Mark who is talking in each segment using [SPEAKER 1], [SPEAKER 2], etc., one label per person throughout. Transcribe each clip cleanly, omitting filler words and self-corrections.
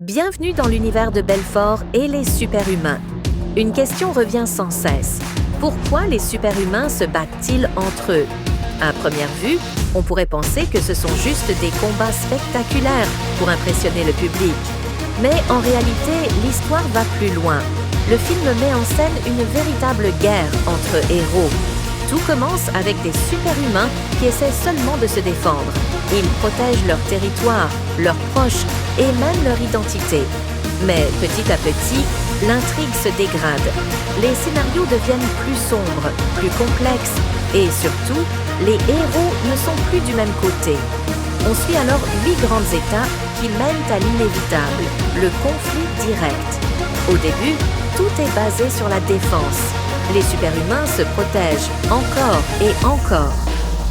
[SPEAKER 1] Bienvenue dans l'univers de Belfort et les super-humains. Une question revient sans cesse. Pourquoi les super-humains se battent-ils entre eux? À première vue, on pourrait penser que ce sont juste des combats spectaculaires pour impressionner le public. Mais en réalité, l'histoire va plus loin. Le film met en scène une véritable guerre entre héros. Tout commence avec des super-humains qui essaient seulement de se défendre. Ils protègent leur territoire, leurs proches et même leur identité. Mais petit à petit, l'intrigue se dégrade. Les scénarios deviennent plus sombres, plus complexes et surtout, les héros ne sont plus du même côté. On suit alors 8 grandes étapes qui mènent à l'inévitable, le conflit direct. Au début, tout est basé sur la défense. Les super-humains se protègent encore et encore.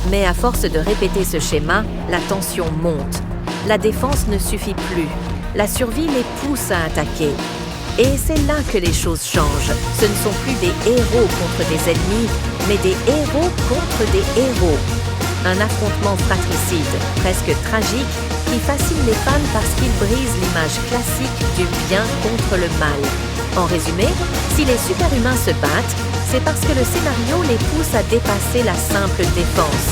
[SPEAKER 1] Mais à force de répéter ce schéma, la tension monte. La défense ne suffit plus. La survie les pousse à attaquer. Et c'est là que les choses changent. Ce ne sont plus des héros contre des ennemis, mais des héros contre des héros. Un affrontement fratricide, presque tragique, qui fascine les fans parce qu'il brise l'image classique du bien contre le mal. En résumé, si les super-humains se battent, c'est parce que le scénario les pousse à dépasser la simple défense,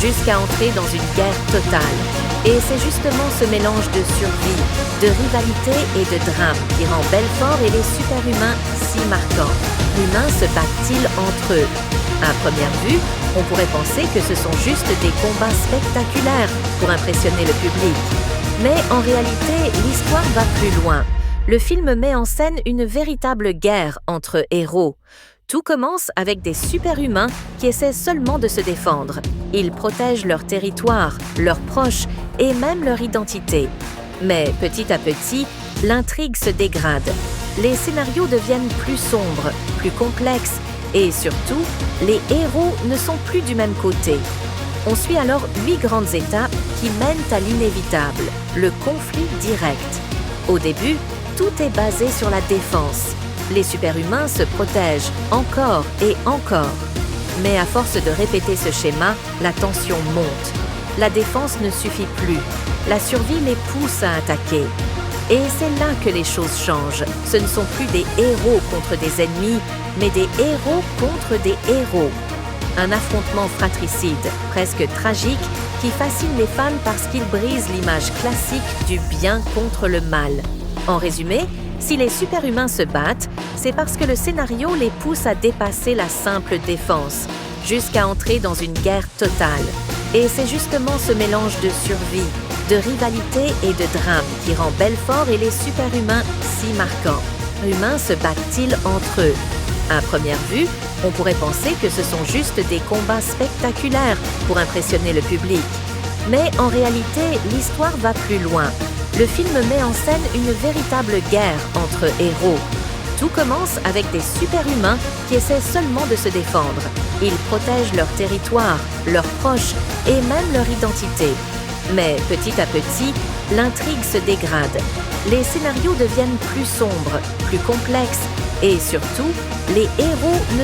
[SPEAKER 1] jusqu'à entrer dans une guerre totale. Et c'est justement ce mélange de survie, de rivalité et de drame qui rend Belfort et les super-humains si marquants. Humains se battent-ils entre eux? À première vue, on pourrait penser que ce sont juste des combats spectaculaires pour impressionner le public. Mais en réalité, l'histoire va plus loin. Le film met en scène une véritable guerre entre héros. Tout commence avec des super-humains qui essaient seulement de se défendre. Ils protègent leur territoire, leurs proches et même leur identité. Mais petit à petit, l'intrigue se dégrade. Les scénarios deviennent plus sombres, plus complexes et surtout, les héros ne sont plus du même côté. On suit alors 8 grandes étapes qui mènent à l'inévitable, le conflit direct. Au début, tout est basé sur la défense. Les super-humains se protègent encore et encore. Mais à force de répéter ce schéma, la tension monte. La défense ne suffit plus. La survie les pousse à attaquer. Et c'est là que les choses changent. Ce ne sont plus des héros contre des ennemis, mais des héros contre des héros. Un affrontement fratricide, presque tragique, qui fascine les fans parce qu'il brise l'image classique du bien contre le mal. En résumé, si les super-humains se battent, c'est parce que le scénario les pousse à dépasser la simple défense, jusqu'à entrer dans une guerre totale. Et c'est justement ce mélange de survie, de rivalité et de drame qui rend Belfort et les super-humains si marquants. Humains se battent-ils entre eux? À première vue, on pourrait penser que ce sont juste des combats spectaculaires pour impressionner le public. Mais en réalité, l'histoire va plus loin. Le film met en scène une véritable guerre entre héros. Tout commence avec des super-humains qui essaient seulement de se défendre. Ils protègent leur territoire, leurs proches et même leur identité. Mais petit à petit, l'intrigue se dégrade. Les scénarios deviennent plus sombres, plus complexes et surtout, les héros ne